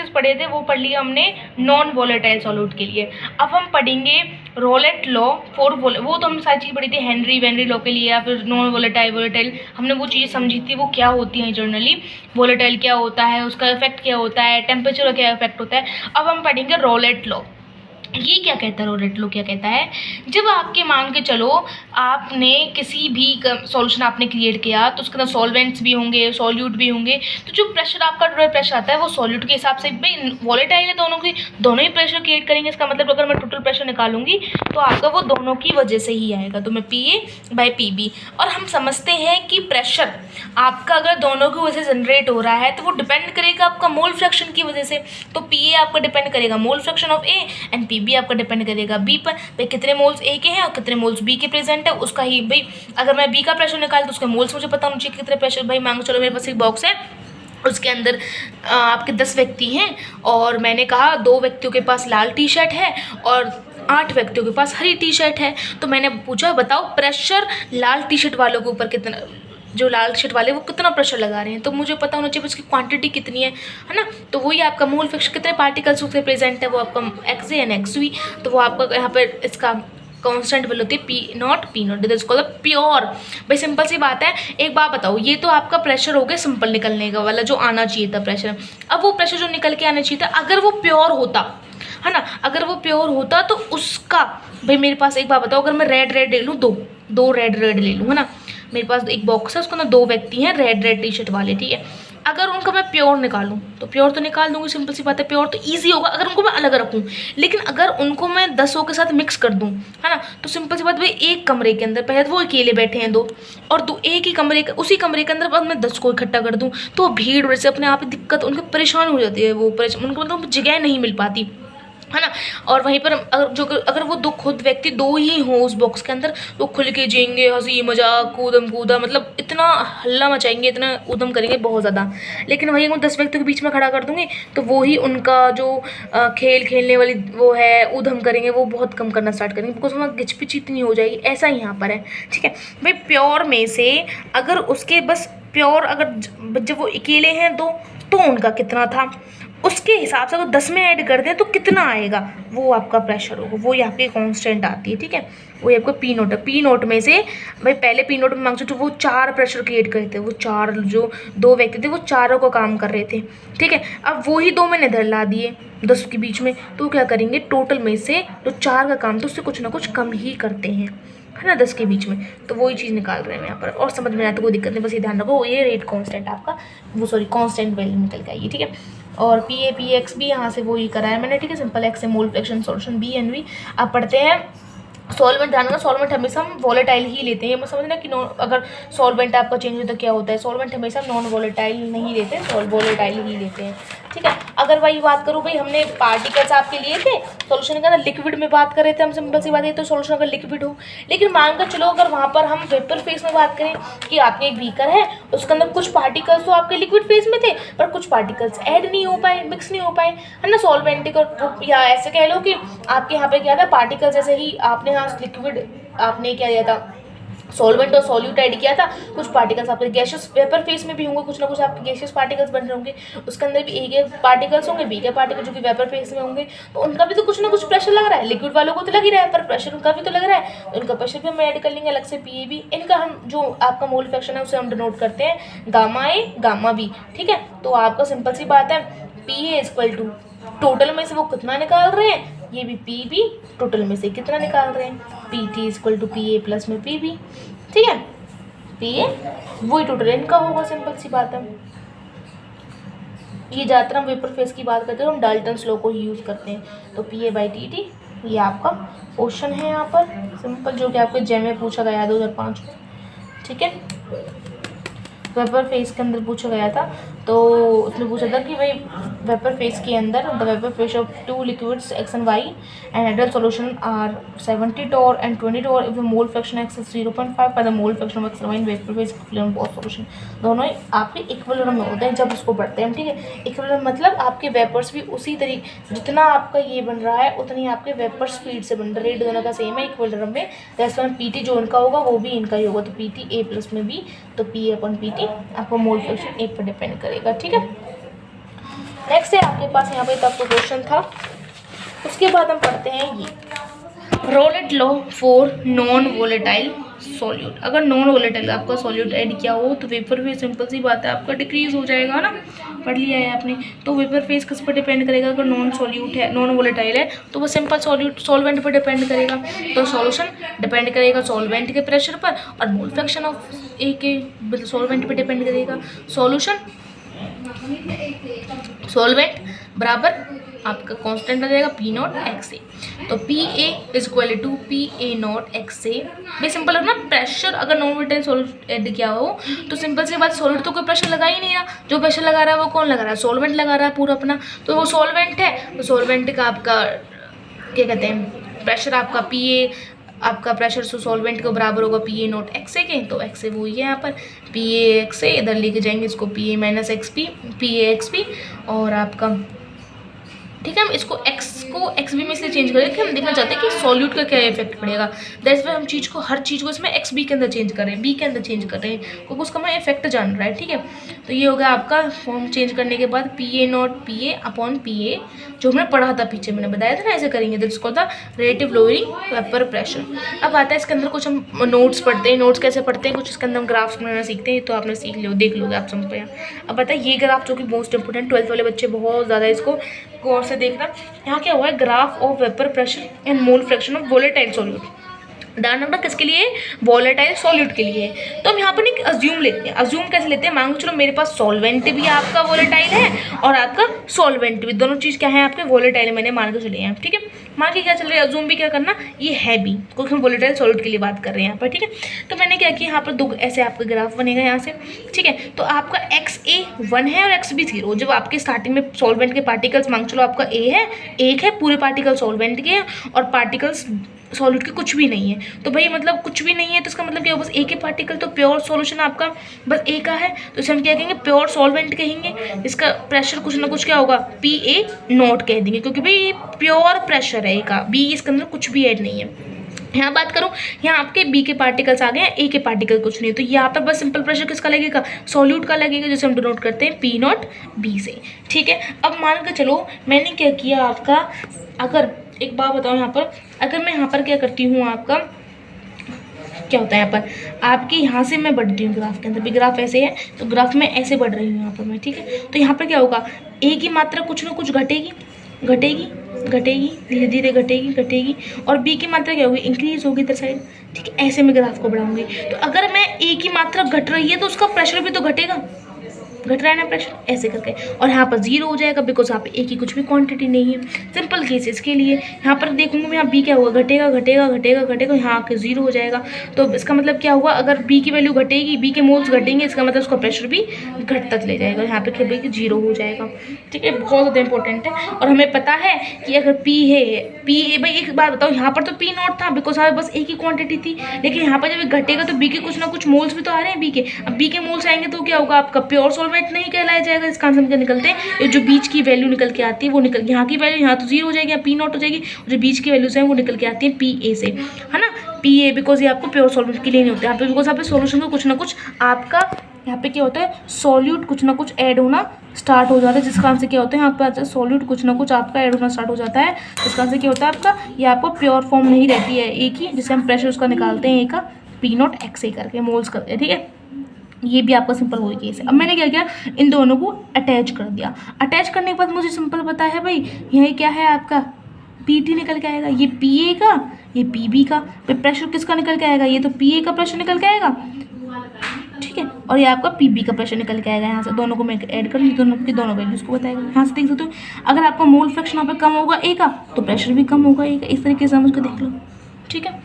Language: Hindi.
केसेस पढ़े थे वो पढ़ लिया हमने नॉन वॉलेटाइल सॉल्यूट के लिए। अब हम पढ़ेंगे रोलेट लॉ फॉर वो तो हमने सारी चीज़ पढ़ी थी हेनरी लॉ के लिए, या फिर नॉन वॉलेटाइल हमने वो चीज़ समझी थी वो क्या होती है जनरली, वॉलेटाइल क्या होता है, उसका इफेक्ट क्या होता है, टेम्परेचर का क्या इफेक्ट होता है। अब हम पढ़ेंगे रोलेट लॉ। ये क्या कहता है, रोलेट लॉ क्या कहता है, जब आपके मान के चलो आपने किसी भी सॉल्यूशन आपने क्रिएट किया तो उसके अंदर सॉल्वेंट्स भी होंगे, सॉल्यूट भी होंगे, तो जो प्रेशर आपका टोटल प्रेशर आता है वो सॉल्यूट के हिसाब से, भाई वॉलेटाइल है दोनों की, दोनों ही प्रेशर क्रिएट करेंगे। इसका मतलब अगर मैं टोटल प्रेशर निकालूंगी तो आपका वो दोनों की वजह से ही आएगा, तो मैं PA/PB। और हम समझते हैं कि प्रेशर आपका अगर दोनों की वजह से जनरेट हो रहा है तो वो डिपेंड करेगा आपका मोल फ्रैक्शन की वजह से। तो PA आपका डिपेंड करेगा मोल fraction of A and PB आपका डिपेंड करेगा B पर, भाई कितने मोल्स A के हैं और कितने मोल्स B के प्रेजेंट है उसका ही। भाई अगर मैं B का प्रेशर निकाल तो उसके मोल्स मुझे पता होना चाहिए कितने प्रेशर। भाई मांगो चलो मेरे पास एक बॉक्स है, उसके अंदर आपके 10 व्यक्ति हैं और मैंने कहा 2 व्यक्तियों के पास लाल टी शर्ट है और 8 व्यक्तियों के पास हरी टी शर्ट है। तो मैंने पूछा बताओ प्रेशर लाल टी शर्ट वालों के ऊपर कितना, जो लाल शर्ट वाले वो कितना प्रेशर लगा रहे हैं, तो मुझे पता होना चाहिए उसकी क्वांटिटी कितनी है ना। तो वही आपका मोल फ्रैक्शन कितने पार्टिकल्स उसके प्रेजेंट है वो आपका XA एंड XV, तो वो आपका यहाँ पर इसका कांस्टेंट वैल्यू होती है P0 this is called pure. भाई सिंपल सी बात है, एक बात बताओ, ये तो आपका प्रेशर हो गया सिंपल निकलने का वाला जो आना चाहिए था प्रेशर। अब वो प्रेशर जो निकल के आना चाहिए था अगर वो प्योर होता है ना, अगर वो प्योर होता तो उसका, भाई मेरे पास एक बात बताओ, अगर मैं रेड ले लूँ, दो रेड ले लूँ है ना, मेरे पास एक बॉक्स है उसके अंदर 2 व्यक्ति हैं रेड टी शर्ट वाले, ठीक है। अगर उनका मैं प्योर निकालूँ तो प्योर तो निकाल दूंगी, सिंपल सी बात है, प्योर तो ईजी होगा अगर उनको मैं अलग रखूँ। लेकिन अगर उनको मैं 10 के साथ मिक्स कर दूँ है ना, तो सिंपल सी बात, भाई एक कमरे के अंदर पहले तो वो अकेले बैठे हैं 2 और 2 एक ही कमरे उसी कमरे के अंदर बाद मैं 10 को इकट्ठा कर दूँ तो भीड़ वजह से अपने आप ही दिक्कत, उनको परेशान हो जाती है, वो परेशान, उनको मतलब जगह नहीं मिल पाती है ना। और वहीं पर अगर वो 2 खुद व्यक्ति 2 ही हों उस बॉक्स के अंदर तो खुल के जिएंगे, हंसी मजाक कूदम कूदा, मतलब इतना हल्ला मचाएंगे, इतना उदम करेंगे बहुत ज़्यादा। लेकिन वहीं मैं 10 व्यक्तियों के बीच में खड़ा कर दूंगी तो वो ही उनका जो खेल खेलने वाली वो है उधम करेंगे वो बहुत कम करना स्टार्ट करेंगे, बिकॉज वहाँ गिचपिच इतनी हो जाएगी। ऐसा ही यहाँ पर है, ठीक है। भाई प्योर में से अगर उसके बस प्योर अगर जब वो अकेले हैं 2 तो उनका कितना था उसके हिसाब से अगर 10 में ऐड कर दें तो कितना आएगा, वो आपका प्रेशर होगा, वो यहाँ पे कांस्टेंट आती है, ठीक है। वो आपका P0 है। P0 में से भाई पहले P0 में मांगो तो वो 4 प्रेशर क्रिएट करे थे, वो 4 जो 2 व्यक्ति थे वो चारों को काम कर रहे थे, ठीक है। अब वो ही 2 मैंने इधर ला दिए 10 के बीच में, तो क्या करेंगे टोटल में से जो 4 का काम तो उससे कुछ ना कुछ कम ही करते हैं है ना 10 के बीच में, तो वही चीज़ निकाल रहे हैं यहाँ पर। और समझ में आया तो कोई दिक्कत नहीं, बस ये ध्यान रखो ये रेट कांस्टेंट आपका वो कांस्टेंट वैल्यू निकल के आइए, ठीक है। और PA/PX भी यहाँ से वो ही कराया मैंने, ठीक है। Simple x mole fraction solution BNV। अब पढ़ते हैं सॉल्वेंट। ध्यान रखना सॉल्वेंट हमेशा हम वॉलेटाइल ही लेते हैं, मैं समझना कि अगर सॉल्वेंट आपका चेंज होता है क्या होता है, सॉल्वेंट हमेशा नॉन वॉलेटाइल नहीं लेते हैं, वॉलेटाइल ही लेते हैं, ठीक है। अगर वही बात करूँ, भाई हमने पार्टिकल्स आपके लिए थे सॉल्यूशन का, लिक्विड में बात कर रहे थे हम, सिंपल सी बात है तो सॉल्यूशन अगर लिक्विड हो, लेकिन मान कर चलो अगर वहाँ पर हम वेपर फेस में बात करें कि आपने एक बीकर है उसके अंदर कुछ पार्टिकल्स तो आपके लिक्विड फेस में थे पर कुछ पार्टिकल्स ऐड नहीं हो पाए, मिक्स नहीं हो पाए है ना सॉल्वेंट को, या ऐसे कह लो कि आपके यहाँ पे क्या था पार्टिकल जैसे ही आपने यहाँ लिक्विड आपने क्या दिया था सॉल्वेंट और सॉल्यूट ऐड किया था, कुछ पार्टिकल्स आपके गैसियस वेपर फेस में भी होंगे, कुछ ना कुछ आपके गैसियस पार्टिकल्स बन रहे होंगे, उसके अंदर भी ए के पार्टिकल्स होंगे बी के पार्टिकल जो कि वेपर फेस में होंगे, तो उनका भी तो कुछ ना कुछ प्रेशर लग रहा है, लिक्विड वालों को तो लग ही रहा है पर प्रेशर उनका भी तो लग रहा है, तो इनका प्रेशर भी हम ऐड कर लेंगे अलग से PAB। इनका हम जो आपका मोल फ्रैक्शन है उसे हम डिनोट करते हैं गामा A गामा B, ठीक है। तो आपका सिंपल सी बात है PA इक्वल टू टोटल में से वो कितना निकाल रहे हैं, ये भी PB टोटल में से कितना निकाल रहे हैं, PT equal to PA plus में PB, ठीक है। PA वही टोटल इनका होगा, सिंपल सी बात है। ये ज़्यादातर हम वेपर फेस की बात करते हैं, हम डाल्टन्स लॉ को ही यूज़ करते हैं, तो PA/TT ये आपका क्वेश्चन है यहाँ पर सिंपल, जो कि आपके जेम में पूछा गया 2005 में, ठीक है। वेपर फेस के अंदर पूछा गया था, तो उसने पूछा था कि भाई वेपर फेस के अंदर the vapour phase of 2 liquids X and Y and ideal solution are 70 torr and 20 torr if the mole fraction X is 0.5 पर the mole fraction of X and Y in vapour phase equilibrium both solution, दोनों आपके इक्विलिब्रियम में होते हैं जब उसको पढ़ते हैं हम, ठीक है। इक्विलिब्रियम मतलब आपके वेपर्स भी उसी तरीके जितना आपका ये बन रहा है उतनी आपके वेपर स्पीड से बन रहा है, रेट दोनों का सेम है इक्विलिब्रियम में, तो PT जो उनका होगा वो भी इनका ही होगा, तो PT A प्लस में B, तो PA/PT आपको मोल फ्रैक्शन 1 पर डिपेंड करेगा, ठीक है। नेक्स्ट है आपके पास यहाँ पे तब क्वेश्चन था, उसके बाद हम पढ़ते हैं ये Raoult's law for non volatile solute. अगर नॉन वोलेटाइल आपका सॉल्यूट ऐड किया हो तो वेपर फेज, सिंपल सी बात है, आपका डिक्रीज हो जाएगा ना, पढ़ लिया है आपने। तो वेपर फेज किस पर डिपेंड करेगा? अगर नॉन सॉल्यूट है, नॉन वोलेटाइल है, तो वो सिंपल सॉल्वेंट पर डिपेंड करेगा। तो सॉल्यूशन डिपेंड करेगा सॉल्वेंट के प्रेशर पर, और मोल फ्रैक्शन ऑफ ए के सॉल्वेंट पर डिपेंड करेगा। सॉल्यूशन सॉल्वेंट बराबर आपका कांस्टेंट आ जाएगा पी नॉट एक्स ए। तो P A is equal to P A not X A. भाई सिंपल है ना, प्रेशर अगर नॉन वोलेटाइल सॉल्यूट ऐड किया हो तो सिंपल सी बात, सॉल्यूट तो कोई प्रेशर लगा ही नहीं रहा, जो प्रेशर लगा रहा है वो कौन लगा रहा है? सॉल्वेंट लगा रहा है पूरा अपना। तो वो सॉल्वेंट है, तो सॉल्वेंट का आपका क्या कहते हैं, प्रेशर आपका पी ए, आपका प्रेशर सॉल्वेंट के बराबर होगा पी ए नॉट एक्स ए के। तो एक्स ए वो ही है यहाँ पर, पी ए एक्स ए, इधर लेके जाएंगे इसको P A minus x P A x P, और आपका ठीक है। हम इसको एक्स बी में इसलिए चेंज करें कि हम देखना चाहते हैं कि सॉल्यूट का क्या इफेक्ट पड़ेगा। दैट्स वाई हम हर चीज़ को इसमें एक्स बी के अंदर चेंज कर रहे हैं, बी के अंदर चेंज कर रहे हैं, क्योंकि उसका हमें इफेक्ट जान रहा है। ठीक है, तो ये हो गया आपका फॉर्म चेंज करने के बाद P A not P A upon P A, जो हमने पढ़ा था पीछे, मैंने बताया था ना ऐसे करेंगे। तो इसको था रिलेटिव लोअरिंग वेपर प्रेशर। अब आता है इसके अंदर कुछ हम नोट्स पढ़ते हैं। नोट्स कैसे पढ़ते हैं? कुछ इसके अंदर हम ग्राफ्स बनाना सीखते हैं, तो आपने सीख लो, देख लोगे आप समझ पे। अब बताए ये ग्राफ जो कि मोस्ट इंपोर्टेंट, 12th वाले बच्चे बहुत ज़्यादा इसको गौर से देखना। यहाँ क्या हुआ है? Graph of vapour pressure and mole fraction of volatile solute. Data number किसके लिए? वोलेटाइल सॉल्यूट के लिए। तो हम यहाँ पर एक अज्यूम लेते हैं। अज्यूम कैसे लेते हैं? मान लो चलो मेरे पास सॉल्वेंट भी आपका वोलेटाइल है और आपका सॉल्वेंट भी, दोनों चीज़ क्या है आपके? वोलेटाइल मैंने मान के चले हैं। ठीक है, मान के क्या चल रहा है? अज्यूम भी क्या करना, ये है भी, क्योंकि हम वोलेटाइल सॉल्यूट के लिए बात कर रहे हैं यहाँ पर। ठीक है, तो मैंने क्या किया, यहाँ पर दो ऐसे आपका ग्राफ बनेगा यहाँ से। ठीक है, तो आपका एक्स ए 1 है और एक्स बी 0। जब आपके स्टार्टिंग में सॉल्वेंट के पार्टिकल्स मान चलो आपका ए है, 1 है, पूरे पार्टिकल सॉल्वेंट के हैं और पार्टिकल्स सॉल्यूट के कुछ भी नहीं है। तो भाई मतलब कुछ भी नहीं है तो इसका मतलब क्या होगा? बस ए के पार्टिकल, तो प्योर सॉल्यूशन आपका बस ए का है, तो इसे हम क्या कहेंगे? प्योर सॉल्वेंट कहेंगे। इसका प्रेशर कुछ ना कुछ क्या होगा? पी ए नॉट कह देंगे, क्योंकि भाई प्योर प्रेशर है ए का, बी इसके अंदर कुछ भी ऐड नहीं है। यहाँ बात करूँ, यहाँ आपके बी के पार्टिकल्स आ गए हैं, ए के पार्टिकल कुछ नहीं, तो यहाँ पर बस सिंपल प्रेशर किसका लगेगा? सॉल्यूट का लगेगा, जैसे हम डिनोट करते हैं पी नॉट बी से। ठीक है, अब मान कर चलो मैंने क्या किया आपका, अगर एक बात बताओ यहाँ पर, अगर मैं यहाँ पर क्या करती हूँ, आपका क्या होता है यहाँ पर, आपके यहाँ से मैं बढ़ती हूँ ग्राफ के अंदर भी, ग्राफ ऐसे है तो ग्राफ में ऐसे बढ़ रही हूँ यहाँ पर मैं। ठीक है, तो यहाँ पर क्या होगा? ए की मात्रा कुछ ना कुछ घटेगी, धीरे धीरे घटेगी, और बी की मात्रा क्या होगी? इंक्रीज होगी इधर साइड। ठीक है, ऐसे मैं ग्राफ को बढ़ाऊंगी। तो अगर मैं ए की मात्रा घट रही है तो उसका प्रेशर भी तो घटेगा, घट रहा है ना प्रेशर, ऐसे करके, और यहाँ पर 0 हो जाएगा, बिकॉज यहाँ पे ए की कुछ भी क्वांटिटी नहीं है। सिंपल केस इसके लिए यहाँ पर देखूंगी मैं, यहाँ बी क्या होगा? घटेगा, यहाँ आके 0 हो जाएगा। तो इसका मतलब क्या हुआ? अगर बी की वैल्यू घटेगी, बी के मोल्स घटेंगे, इसका मतलब उसका प्रेशर भी घटता चले जाएगा, यहाँ पे खेबे कि 0 हो जाएगा। ठीक है, बहुत ज़्यादा इंपॉर्टेंट है। और हमें पता है कि अगर पी है, पी ए, भाई एक बात बताओ, यहाँ पर तो पी नॉट था बिकॉज यहाँ बस ए की क्वांटिटी थी, लेकिन यहाँ पर जब घटेगा तो बी के कुछ ना कुछ मोल्स भी तो आ रहे हैं बी के। अब बी के मोल्स आएंगे तो क्या होगा? आपका प्योर सॉल्वेंट नहीं कहलाया जाएगा। इसका आंसर क्या निकलते हैं? ये जो बीच की वैल्यू निकल के आती है वो निकल, यहाँ की वैल्यू यहाँ तो 0 हो जाएगी, यहाँ पी नॉट हो जाएगी, जो बीच की वैल्यूज हैं वो निकल के आती है पी ए से, है ना, पी ए, बिकॉज ये आपको प्योर सॉल्वेंट के लिए नहीं होता यहाँ पे, बिकॉज यहाँ पे सॉल्यूशन का कुछ ना कुछ आपका, यहाँ पे क्या होता है? सॉल्यूट कुछ ना कुछ ऐड होना स्टार्ट हो जाता है, जिसका आंसर क्या होता है? यहाँ पे सॉल्यूट कुछ ना कुछ आपका ऐड होना स्टार्ट हो जाता है, जिसका आंसर क्या होता है आपका? ये आपको प्योर फॉर्म नहीं रहती है ए की, जिसे हम प्रेशर उसका निकालते हैं ए का पी नॉट एक्स ए करके मोल्स करते हैं। ठीक है, ये भी आपका सिंपल हो केस है। अब मैंने क्या किया? इन दोनों को अटैच कर दिया। अटैच करने के बाद मुझे सिंपल पता है भाई, यह क्या है आपका? पी टी निकल के आएगा, ये पी ए का, ये पी बी का। फिर प्रेशर किसका निकल के आएगा? ये तो पी ए का प्रेशर निकल के आएगा। ठीक है, और ये आपका पी बी का प्रेशर निकल के आएगा। यहाँ से दोनों को मैं ऐड कर ली, दोनों की दोनों वैल्यूज को बताएगा। यहाँ से देख सकते हो, अगर आपका मोल फ्रैक्शन यहाँ पे कम होगा ए का तो प्रेशर भी कम होगा ए का। इस तरीके से समझ के देख लो। ठीक है।